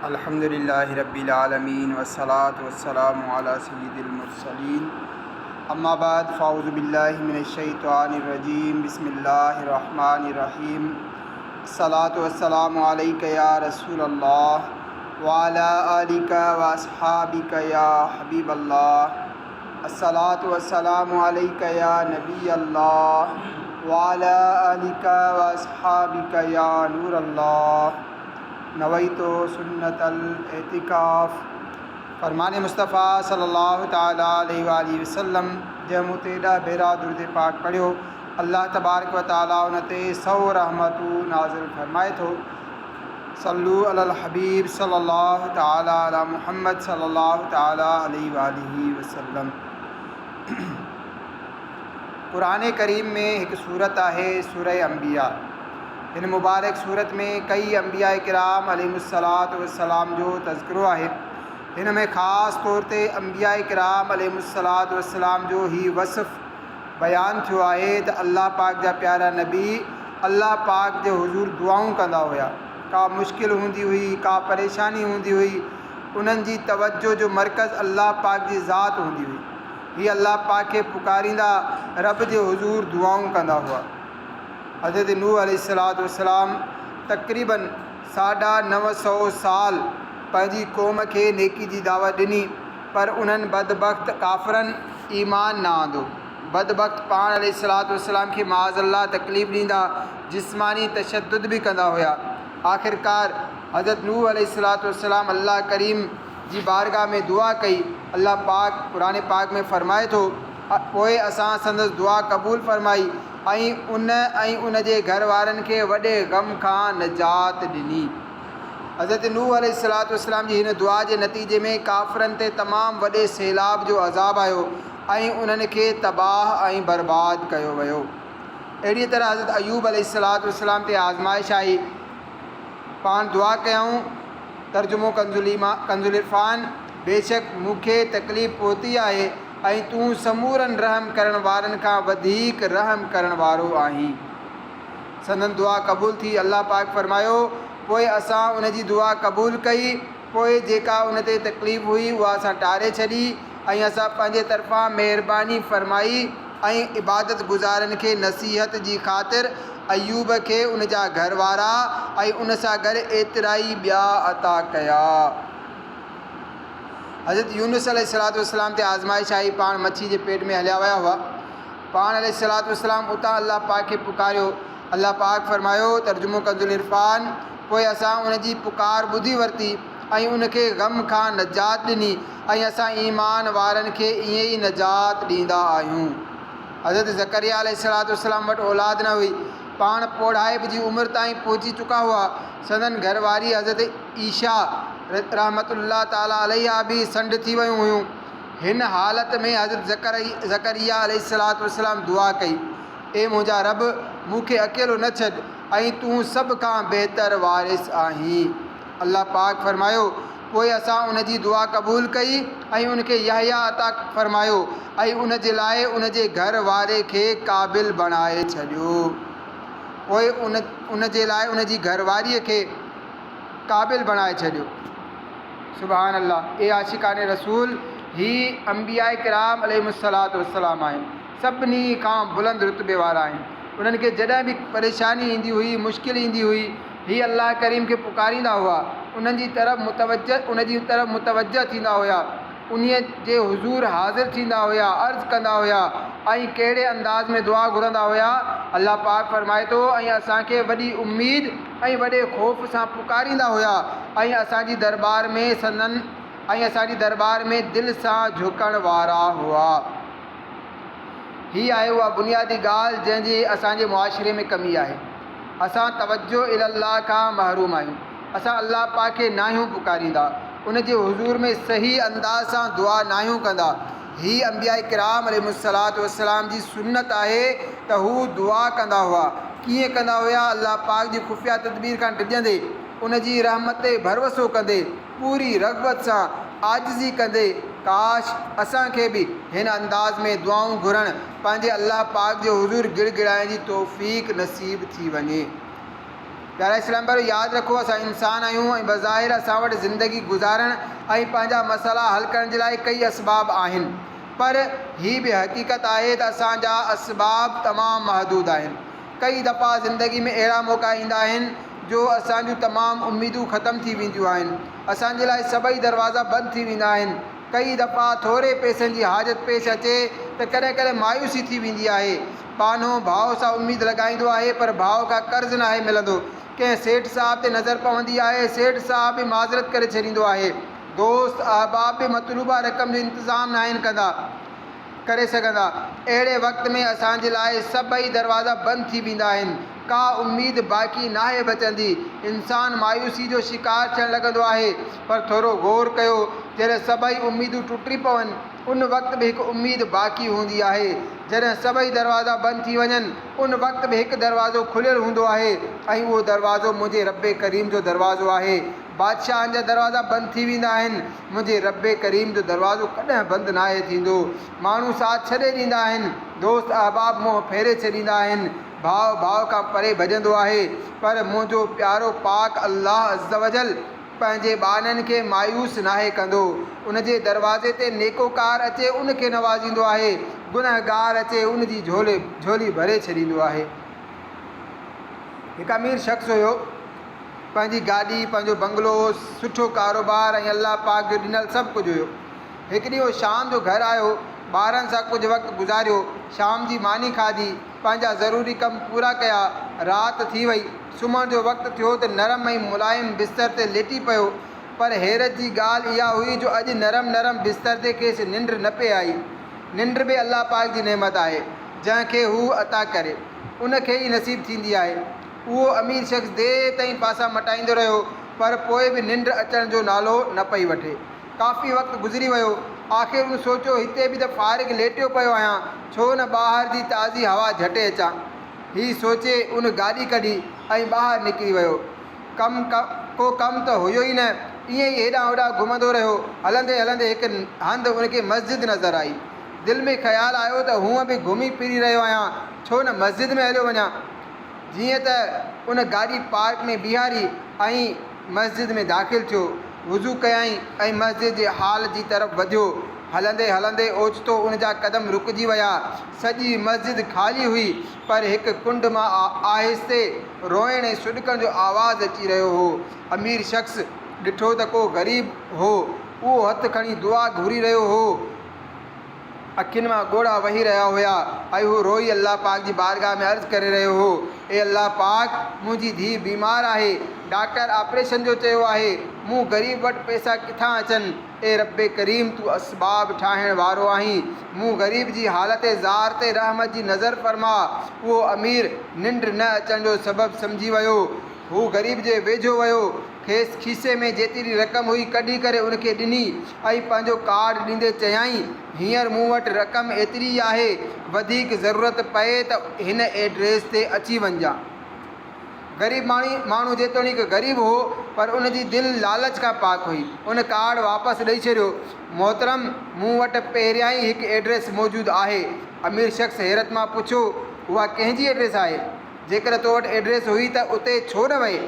الحمدللہ رب العالمین والصلاة والسلام علی سید المرسلین اما بعد فاعوذ باللہ من الشیطان الرجیم بسم اللہ الرحمن الرحیم الصلاۃ والسلام علیک یا رسول اللہ وعلی آلک واصحابک یا حبیب اللہ الصلاۃ والسلام علیک یا نبی اللہ وعلی آلک واصحابک یا نور اللہ نویت سنت الاعتکاف فرمان مصطفیٰ صلی اللہ تعالیٰ علیہ وآلہ وسلم جنहिं मूं ते एॾा भेरा दुरूद पाक पढ़ियो अल्लाह तबारक व ताला उन ते 100 रहमतूं नाज़िल फरमाए थो। सल्लू अलल हबीब सल्लल्लाहु ताला अला मुहम्मद सल्लल्लाहु ताला अलैहि वआलिहि वसल्लम। क़ुरान करीम में हिकु सूरत आहे सूरह अंबिया। हिन मुबारक सूरत में कई अंबिया किराम अलैहिमुस्सलातु वस्सलाम जो तज़किरो आहे। हिन में ख़ासि तौर ते अंबिया किराम अलैहिमुस्सलातु वस्सलाम जो ही वसफ़ बयानु थियो आहे त अल्लाह पाक जा प्यारा नबी अल्लाह पाक जे हुज़ूर दुआऊं कंदा हुया। का मुश्किल हूंदी हुई, का परेशानी हूंदी हुई, उन्हनि जी तवज्जो जो मर्कज़ अल्लाह पाक जी ज़ात हूंदी हुई। हीअ अल्लाह पाक खे पुकारींदा रब जे हुज़ूर दुआऊं कंदा हुआ। हज़रत नूह अलैहिस्सलाम तक़रीबन 950 साल पंहिंजी क़ौम खे नेकी जी दावत ॾिनी, पर उन्हनि बदबख़्त काफ़िरनि ईमान न आंदो। बदबख़्त पाण अलैहिस्सलाम खे माअज़ल्लाह तकलीफ़ ॾींदा, जिस्मानी तशद्दुद बि कंदा हुया। आख़िरकार हज़रत नूह अलैहिस्सलाम अल्लाह करीम जी बारगाह में दुआ कई। अल्लाह पाक क़ुरान पाक में फ़रमाए थो, पोइ असां संदसि दुआ क़बूल फ़रमाई ऐं उन जे घर वारनि खे वॾे ग़म खां निजात ॾिनी। हज़रत नूह अलैहिस्सलाम जी हिन दुआ जे नतीजे में काफ़िरनि ते तमामु वॾे सैलाब जो अज़ाब आयो ऐं उन्हनि खे तबाह ऐं बर्बाद कयो वियो। अहिड़ी तरह हज़रत अयूब अलैहिस्सलाम ते आज़माइश आई। पाण दुआ कयूं, तर्जुमो कंज़ुल इरफ़ान, बेशक मूंखे तकलीफ़ पहुती आहे ऐं तूं समूरनि रहम करण वारनि खां वधीक रहम करण वारो आहीं। संदन दुआ क़बूल थी। अल्लाह पाक फ़रमायो, पोइ असां उन जी दुआ क़बूल कई। पोइ जेका उन ते तकलीफ़ हुई उहा असां टारे छॾी ऐं असां पंहिंजे तरफ़ां महिरबानी फ़रमाई ऐं इबादत गुज़ारनि खे नसीहत जी ख़ातिर अयूब खे उन जा घर वारा ऐं उन सां गॾु एतिराई ॿिया अता कया। हज़रत यूनुस अलैहिस्सलाम ते आज़माइश आई। पाण मच्छी जे पेट में हलिया विया हुआ। पाण अलैहिस्सलाम उतां अल्लाह पाक खे पुकारियो। अल्लाह पाक फ़रमायो, तर्जुमो कंज़ुल इरफ़ान, पोइ असां उन जी पुकार ॿुधी वरिती ऐं उन खे ग़म खां निजात ॾिनी ऐं असां ईमान वारनि खे ईअं ई निजात ॾींदा आहियूं। हज़रत ज़करिया अलैहिस्सलाम वटि औलाद न हुई। पाण पौढ़ाइप जी उमिरि ताईं पहुची चुका हुआ। संदन घरवारी हज़रत ईशा रहमतुल्लाह ताला अलैहा बि संड थी वियूं हुयूं। हिन हालत में हज़रत ज़करिया अलैहिस्सलाम दुआ कई, ए मुंहिंजा रब, मूंखे अकेलो न छॾ ऐं तूं सभ खां बहितर वारिस आहीं। अल्लाह पाक फ़रमायो, पोइ असां उन जी दुआ क़बूल कई ऐं उन खे यहया अता फ़रमायो ऐं उन जे लाइ उन जे घर वारे खे क़ाबिल बणाए छॾियो। पोइ उन जे लाइ उन जी घरवारीअ खे क़ाबिल बणाए छॾियो। सुभान अल्लाह। ए आशिकान रसूल, ही अंबिया किराम अलैहिमुस्सलातु वस्सलाम आहिनि। सभिनी खां बुलंद रुतबे वारा आहिनि। उन्हनि खे जॾहिं बि परेशानी ईंदी हुई, मुश्किल ईंदी हुई, ही अल्लाह करीम खे पुकारींदा हुआ, उन जी तरफ़ मुतवजह थींदा हुया, उन्हीअ जे हुज़ूर हाज़िर थींदा हुया, अर्ज़ु कंदा हुया ऐं कहिड़े अंदाज़ में दुआ घुरंदा हुया। अल्लाह पाक फ़रमाए थो, ऐं असांखे वॾी उमीद ऐं वॾे ख़ौफ़ सां पुकारींदा हुया ऐं असांजी दरबार में दिलि सां झुकण वारा हुआ। हीअ आहे उहा बुनियादी ॻाल्हि जंहिंजी असांजे मुआशिरे में कमी आहे। असां तवज्जो इल्लाह खां महरूम आहियूं। असां अल्लाह पाक खे नाहियूं पुकारींदा, उन जे हुज़ूर में सही अंदाज़ सां दुआ नाहियूं कंदा। ही अंबिया किराम अलैहिमुस्सलातु वस्सलाम जी सुन्नत आहे त हू दुआ कंदा हुआ। कीअं कंदा हुया? अल्लाह पाक जी खुफ़िया तदबीर खां डिॼंदे, उन जी रहमत ते भरोसो कंदे, पूरी रग़बत सां आजिज़ी कंदे। काश असांखे बि हिन अंदाज़ में दुआऊं घुरण, पंहिंजे अल्लाह पाक जे हुज़ूर गिड़गिड़ाइण जी तौफ़ीक़ नसीब थी वञे। प्यारा इस्लाम भाइयो, यादि रखो असां इंसान आहियूं ऐं बज़ाहिर असां वटि ज़िंदगी गुज़ारण ऐं पंहिंजा मसइला हल करण जे लाइ कई असबाब आहिनि, पर हीअ बि हक़ीक़त आहे त असांजा असबाब तमामु महदूद आहिनि। कई दफ़ा ज़िंदगी में अहिड़ा मौक़ा ईंदा आहिनि जो असांजूं तमामु उमेदूं ख़तमु थी वेंदियूं आहिनि, असांजे लाइ सभई दरवाज़ा बंदि थी वेंदा आहिनि। कई दफ़ा थोरे पैसनि जी हाजत पेश अचे त कॾहिं कॾहिं मायूसी थी वेंदी आहे। पानो भाउ सां उमेद लॻाईंदो आहे पर भाउ खां कर्ज़ु नाहे मिलंदो। कंहिं सेठ साहिब ते नज़र पवंदी आहे, सेठ साहिब बि माज़रत करे छॾींदो आहे। दोस्त अहबाब बि मतलूबा रक़म जो इंतज़ाम न आहिनि करे सघंदा। अहिड़े वक़्त में असांजे लाइ सभई दरवाज़ा बंदि थी वेंदा आहिनि, का उमेद बाक़ी नाहे बचंदी। इंसान मायूसी जो शिकार थियणु लॻंदो आहे, पर थोरो गौर कयो, जॾहिं सभई उमेदूं टुटी पवनि उन वक़्त बि हिकु उमेद बाक़ी हूंदी आहे। जॾहिं सभई दरवाज़ा बंदि थी वञनि उन वक़्त बि हिकु दरवाज़ो खुलियलु हूंदो आहे ऐं उहो दरवाज़ो मुंहिंजे रब करीम जो दरवाज़ो आहे। बादशाहनि जा दरवाज़ा बंदि थी वेंदा आहिनि, मुंहिंजे रब करीम जो दरवाज़ो कॾहिं बंदि नाहे थींदो। माण्हू साथ छॾे ॾींदा आहिनि, दोस्त अहबाब मुंहुं फेरे छॾींदा आहिनि, भाउ भाउ खां परे भॼंदो आहे, पर मुंहिंजो प्यारो पाक अल्लाह अज़्ज़ वजल पंहिंजे ॿारनि खे मायूस नाहे कंदो। उन जे दरवाज़े ते नेकोकार अचे उनखे नवाज़ींदो आहे, गुनहगार अचे उन जी झोली भरे छॾींदो आहे। हिकु अमीर शख़्स हुयो, पंहिंजी गाॾी, पंहिंजो बंगलो, सुठो कारोबार ऐं अल्लाह पाक जो ॾिनल सभु कुझु हुयो। हिकु ॾींहुं शाम जो घर आयो, ॿारनि सां कुझु वक़्तु गुज़ारियो, शाम जी मानी खाधी, पंहिंजा ज़रूरी कम पूरा कया, राति थी वई। सुम्हण जो वक़्तु थियो त नरम ऐं मुलायम बिस्तर ते लेटी पियो, पर हैरत जी ॻाल्हि इहा हुई जो अॼु नरम बिस्तर ते खेसि निंड न पे आई। निंड बि अल्लाह पाक जी नेमत आहे, जंहिंखे हू अता करे उनखे ई नसीब थींदी आहे। उहो अमीर शख़्स देरि ताईं पासा मटाईंदो रहियो, पर पोइ बि निंड अचण जो नालो न पई वठे। काफ़ी वक़्तु गुज़री वियो, आख़िर उन सोचियो हिते बि त फ़ारिग लेटियो पियो आहियां, छो न ॿाहिरि जी ताज़ी हवा झटे अचां। हीअ सोचे उन गाॾी कढी ऐं ॿाहिरि निकिरी वियो। को कमु त हुयो ई न, ईअं ई हेॾां होॾां घुमंदो रहियो। हलंदे हलंदे हिकु हंधि उनखे मस्जिद नज़र आई। दिलि में ख़्यालु आयो त हूअं बि घुमी फिरी रहियो आहियां, छो न मस्जिद में हलियो वञा। जीअं त उन गाॾी पार्क में बीहारी ऐं मस्जिद में दाख़िल थियो, वुज़ू कयईं ऐं मस्जिद जे हाल जी तरफ़ वधियो। हलंदे हलंदे ओचितो उन जा क़दम रुकिजी विया। सॼी मस्जिद ख़ाली हुई, पर हिकु कुंड मां आहिस्ते रोइण ऐं सुॾकण जो आवाज़ु अची रहियो हो। अमीर शख़्स ॾिठो त को ग़रीब हो, उहो हथु खणी दुआ घुरी रहियो हो। अखियुनि मां ॻोढ़ा वही रहिया हुया ऐं हू रोई अल्लाह पाक जी बारगाह में अर्ज़ु करे रहियो हो, ए अल्लाह पाक, मुंहिंजी धीउ बीमार आहे, डॉक्टर ऑपरेशन जो चयो आहे, मूं ग़रीब वटि पैसा किथां अचनि। ए रब करीम, तूं असबाब ठाहिण वारो आहीं, मूं ग़रीब जी हालत ज़ार ते रहमत जी नज़र फरमा। उहो अमीर निंड न अचण जो सबबु सम्झी वियो। हू ग़रीब जे वेझो वियो, खेसि खीसे में जेतिरी रक़म हुई कढी करे उनखे ॾिनी ऐं पंहिंजो कार्ड ॾींदे चयाईं, हींअर मूं वटि रक़म एतिरी आहे, वधीक ज़रूरत पए त हिन एड्रेस ते अची वञिजांइ। ग़रीब माण्हू जेतोणीकि ग़रीब हो, पर उन जी दिलि लालच खां पाक हुई। उन कार्ड वापसि ॾेई छॾियो। मोहतरम, मूं वटि पहिरियां ई हिकु एड्रेस मौजूदु आहे। अमीर शख़्स हैरत मां पुछो, उहा कंहिंजी एड्रेस आहे? जेकर तो वटि एड्रेस हुई त उते छो न वई?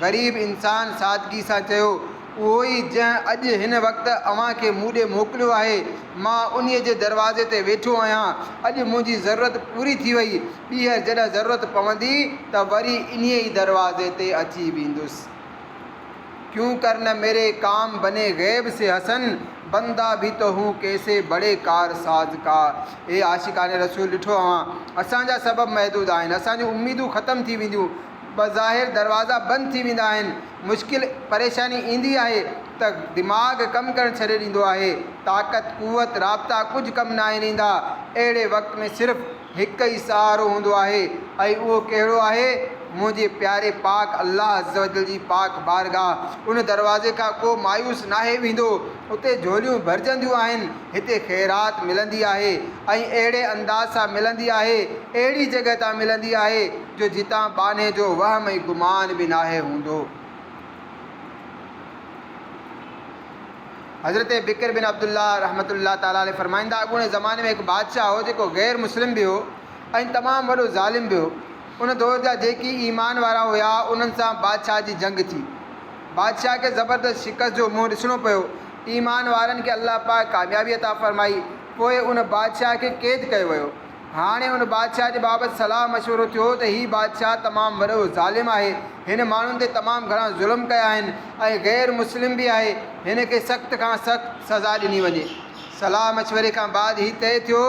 ग़रीब इंसान सादगी सां चयो, उहो ई जंहिं अॼु हिन वक़्तु अव्हां खे मूं ॾे मोकिलियो आहे। मां उन्हीअ जे दरवाज़े ते वेठो आहियां। अॼु मुंहिंजी ज़रूरत पूरी थी वई, ॿीहर जॾहिं ज़रूरत पवंदी त वरी इन्हीअ ई दरवाज़े ते अची वेंदुसि। क्यों कर न मेरे काम बने गैब से हसन, बंदा भी तो हूँ कैसे बड़े कार साज का। ए आशिकाने रसूल, ॾिठो असांजा सबब महदूद आहिनि, असांजूं उमेदूं ख़तमु थी वेंदियूं, बज़ाहिर दरवाज़ा बंदि थी वेंदा आहिनि। मुश्किल परेशानी ईंदी आहे त दिमाग़ कमु करणु छॾे ॾींदो आहे, ताक़त कुवत राब्ता कुझु कमु न आहिनि ईंदा। अहिड़े वक़्त में सिर्फ़ु हिकु ई सहारो हूंदो आहे, ऐं उहो कहिड़ो आहे? मुंहिंजे प्यारे पाक अल्लाह अज़्ज़ वजल जी पाक बारगाह। उन दरवाज़े खां को मायूस नाहे वेंदो। उते झोलियूं भरिजंदियूं आहिनि, हिते ख़ैरात मिलंदी आहे, ऐं अहिड़े अंदाज़ सां मिलंदी आहे, अहिड़ी जॻह तां मिलंदी आहे जो जितां बाने जो वहम ऐं गुमान बि नाहे हूंदो। हज़रत बिकर बिन अब्दुल्ला रहमतुल्लाह ताला अलैह फरमाईंदा, अॻूणे ज़माने में हिकु बादशाह हो जेको गैर मुस्लिम बि हो ऐं तमामु वॾो ज़ालिम बि हो। उन दौर जा जेकी ईमान वारा हुआ उन्हनि सां बादशाह जी जंग थी। बादशाह खे ज़बरदस्त शिकस्त जो मुंहुं ॾिसणो पियो। ईमान वारनि खे अल्लाह पाक कामयाबी अता फ़रमाई। पोइ उन बादशाह खे क़ैद कयो वियो। हाणे उन बादशाह जे बाबति सलाह मशवरो थियो त हीउ बादशाह तमामु वॾो ज़ालिम आहे, हिन माण्हुनि ते तमामु घणा ज़ुल्म कया आहिनि ऐं गैर मुस्लिम बि आहे, हिन खे सख़्त खां सख़्तु सज़ा ॾिनी वञे। सलाह मशवरे खां बाद हीउ तइ थियो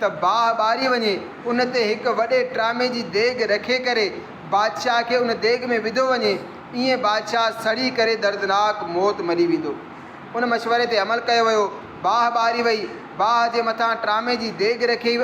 त बाहि ॿारी वञे, उन ते हिकु वॾे ट्रामे जी देग रखे करे बादशाह खे उन देग में विधो वञे। ईअं बादशाह सड़ी करे दर्दनाक मौत मरी वेंदो। उन मशवरे ते अमल कयो वियो। बाहि ॿारी वई, बाहि जे मथां ट्रामे जी देग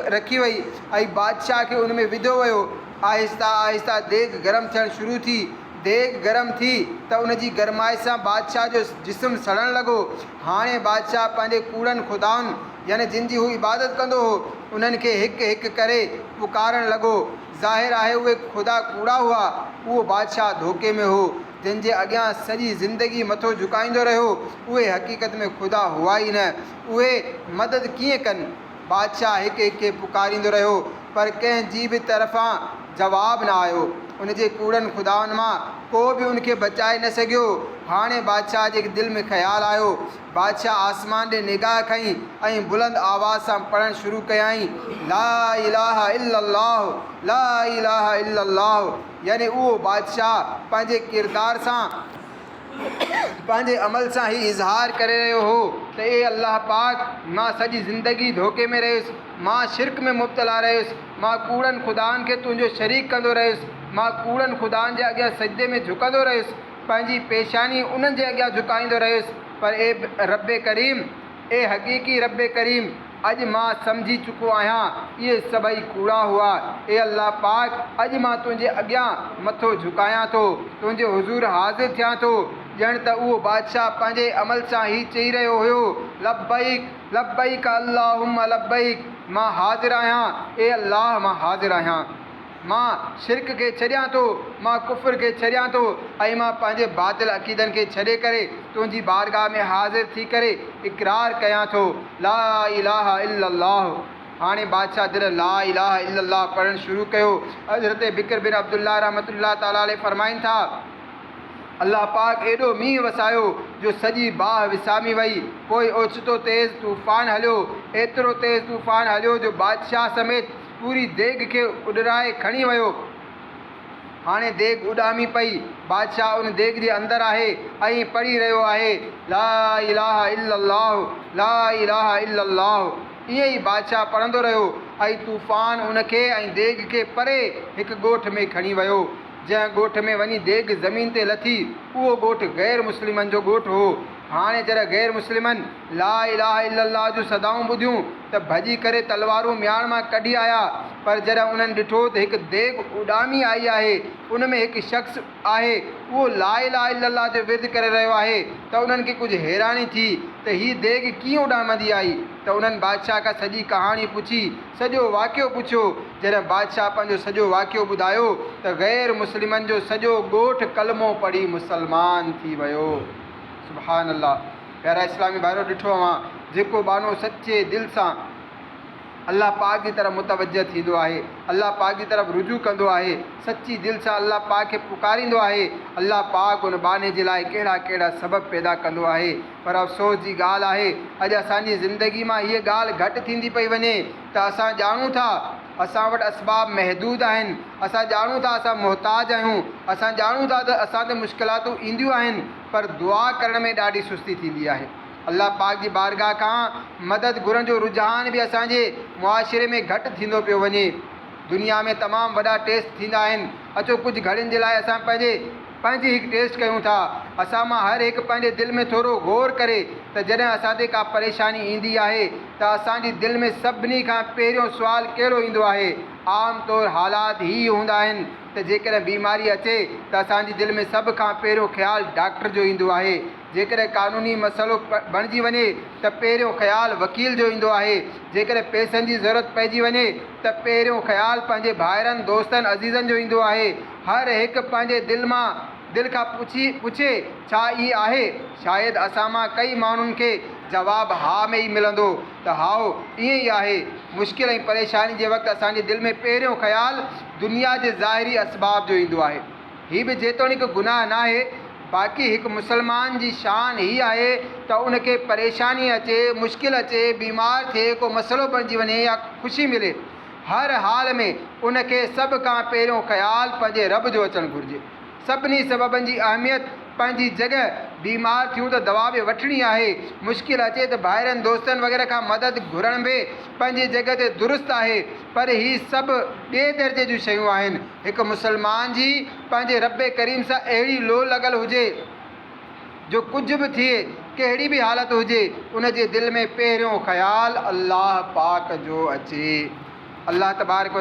रखी वई ऐं बादशाह खे उन में विधो वियो। आहिस्ता आहिस्ता देग गरम थियणु शुरू थी। देग गरम थी त उन जी गरमाइश सां बादशाह जो जिस्म सड़णु लॻो। हाणे बादशाह पंहिंजे कूड़नि खुदाउनि यानी जिन जी हू इबादत कंदो हो उन्हनि खे हिकु हिकु करे पुकारणु लॻो। ज़ाहिर आहे उहे ख़ुदा कूड़ा हुआ, उहो बादशाह धोखे में हो। जंहिंजे अॻियां सॼी ज़िंदगी मथो झुकाईंदो रहियो उहे हक़ीक़त में ख़ुदा हुआ ई न। उहे मदद कीअं कनि? बादशाह हिकु हिकु पुकारींदो रहियो पर कंहिंजी बि तरफ़ां जवाबु न आयो। उन जे कूड़नि खुदाउनि मां को बि उनखे बचाए न सघियो। हाणे बादशाह जे दिलि में ख़्यालु आयो। बादशाह आसमान ॾे निगाह खईं ऐं बुलंद आवाज़ सां पढ़णु शुरू कयाईं, ला इलाहा इल्लल्लाह, ला इलाहा इल्लल्लाह। यानी उहो बादशाह पंहिंजे किरदार सां पंहिंजे अमल सां ही इज़हार करे रहियो हो त ए अल्लाह पाक, मां सॼी ज़िंदगी धोखे में रहियुसि, मां शिरक में मुब्तला रहियुसि, मां कूड़नि खुदाउनि खे तुंहिंजो शरीक कंदो रहियुसि, मां कूड़नि खुदाउनि जे अॻियां सजदे में झुकंदो रहियुसि, पंहिंजी पेशानी उन्हनि जे अॻियां झुकाईंदो रहियुसि। पर ए रब करीम, ए हक़ीक़ी रब करीम, अॼु मां सम्झी चुको आहियां इहे सभई कूड़ा हुआ। ए अल्लाह पाक, अॼु मां तुंहिंजे अॻियां मथो झुकायां थो, तुंहिंजे हुज़ूर हाज़िर थियां थो। ॼण त उहो बादशाह पंहिंजे अमल सां ई चई रहियो हुयो, लब्बैक लब्बैक अल्लाहुम्मा लब्बैक, मां हाज़िर आहियां, ए अल्लाह मां हाज़िर आहियां। मां शिरक खे छॾियां थो, मां कुफ़र खे छॾियां थो ऐं मां पंहिंजे बातिल अक़ीदनि खे छॾे करे तुंहिंजी बारगाह में हाज़िर थी करे इक़रार कयां थो, ला इलाहा इल्लल्लाह। हाणे बादशाह दिल ला इलाहा इल्लल्लाह पढ़णु शुरू कयो। हज़रत बिकर बिन अब्दुल्लाह रहमतुल्लाह ताला अलैह फरमाइनि था, अल्लाह पाक एॾो मींहुं वसायो जो सॼी बाहि विसामी वई। पोइ ओचितो तेज़ तूफ़ान हलियो, एतिरो तेज़ तूफ़ान हलियो जो बादशाह समेत पूरी देग खे उॾराए खणी वियो। हाणे देग उॾामी पई, बादशाह उन देग जे अंदरि आहे ऐं पढ़ी रहियो आहे, ला इलाहा इल्लल्लाह, ला इलाहा इल्लल्लाह। ईअं ई बादशाह पढ़ंदो रहियो ऐं तूफ़ान उनखे ऐं देग खे परे हिकु ॻोठ में खणी वियो। जंहिं ॻोठ में वञी देग ज़मीन ते लथी उहो ॻोठु गैर मुस्लिमनि जो ॻोठु हो। हाणे जॾहिं गैर मुस्लिमनि ला इलाहा इल्लल्लाह जूं सदाऊं ॿुधियूं त भॼी करे तलवारूं म्याण मां कढी आया। पर जॾहिं उन्हनि ॾिठो त हिकु देग उॾामी आई आहे, उन में हिकु शख़्स आहे, उहो ला इलाहा इल्लल्लाह जो विर्द करे रहियो आहे, त उन्हनि खे कुझु हैरानी थी त हीअ देग कीअं उॾामंदी आई। त उन्हनि बादशाह खां सॼी कहाणी पुछी, सॼो वाक़ियो पुछियो। जॾहिं बादशाह पंहिंजो सॼो वाक़ियो ॿुधायो त गैर मुस्लिमनि जो सॼो ॻोठु कलमो पढ़ी मुसलमान थी वियो। सुभान अल्लाह। प्यारा इस्लामी भाइरो, ॾिठो अवां, जेको बानो सचे दिलि सां अल्लाह पाक जी तरफ़ मुतवजह थींदो आहे, अल्लाह पाक जी तरफ़ रुजू कंदो आहे, सची दिलि सां अल्लाह पाक खे पुकारींदो आहे, अल्लाह पाक उन बाने जे लाइ कहिड़ा कहिड़ा सबब पैदा कंदो आहे। पर अफ़सोस जी ॻाल्हि आहे, अॼु असांजी ज़िंदगी मां हीअ ॻाल्हि घटि थींदी पई वञे त असां ॼाणूं था असां वटि असबाब महदूद आहिनि, असां ॼाणूं था असां मुहताज आहियूं, असां ॼाणूं था त असां ते मुश्किलातूं ईंदियूं आहिनि, पर दुआ करण में ॾाढी सुस्ती थींदी आहे। अल्लाह पाक जी बारगाह खां मदद घुरण जो रुझान बि असांजे मुआशिरे में घटि थींदो पियो वञे। दुनिया में तमामु वॾा टेस्ट थींदा आहिनि। अचो कुझु घड़ियुनि जे लाइ असां पंहिंजी हिकु टेस्ट कयूं था। असां मां हर हिकु पंहिंजे दिलि में थोरो गौर करे त जॾहिं असां ते का परेशानी ईंदी आहे त असांजी दिलि में सभिनी खां पहिरियों सुवालु कहिड़ो ईंदो आहे? आम तौरु हालात ई हूंदा आहिनि त जेकॾहिं बीमारी अचे त असांजी दिलि में सभ खां पहिरियों ख़्यालु डॉक्टर जो ईंदो आहे। जेकॾहिं कानूनी मसइलो बणिजी वञे त पहिरियों ख़्यालु वकील जो ईंदो आहे। जेकॾहिं पैसनि जी ज़रूरत पइजी वञे त पहिरियों ख़्यालु पंहिंजे भाइरनि दोस्तनि अज़ीज़नि जो ईंदो आहे। हर हिकु पंहिंजे दिलि खां पुछे छा ई आहे। शायदि असां मां कई माण्हुनि खे जवाबु हा में ई मिलंदो त हाओ ईअं ई आहे। मुश्किल ऐं परेशानी जे वक़्तु असांजे दिलि में पहिरियों ख़्यालु दुनिया जे ज़ाहिरी असबाब जो ईंदो आहे। हीअ बि जेतोणीकि गुनाह न आहे, बाक़ी हिकु मुसलमान जी शान हीअ आहे त उनखे परेशानी अचे, मुश्किल अचे, बीमार थिए, को मसइलो बणिजी वञे या ख़ुशी मिले, हर हाल में उनखे सभ खां पहिरियों ख़्यालु पंहिंजे रब जो अचणु घुरिजे। सभिनी सबबनि जी अहमियत पंहिंजी जॻह। बीमार थियूं त दवा बि वठणी आहे, मुश्किल अचे त ॿाहिरनि दोस्तनि वग़ैरह खां मदद घुरण बि पंहिंजी जॻह ते दुरुस्त आहे, पर ही सभु ॿिए दर्जे जूं शयूं आहिनि। हिकु मुसलमान जी पंहिंजे रब करीम सां अहिड़ी लो लॻल हुजे जो कुझु बि थिए, कहिड़ी बि हालत हुजे, उन जे दिलि में पहिरियों ख़्यालु अलाह पाक जो अचे। अलाह तबारक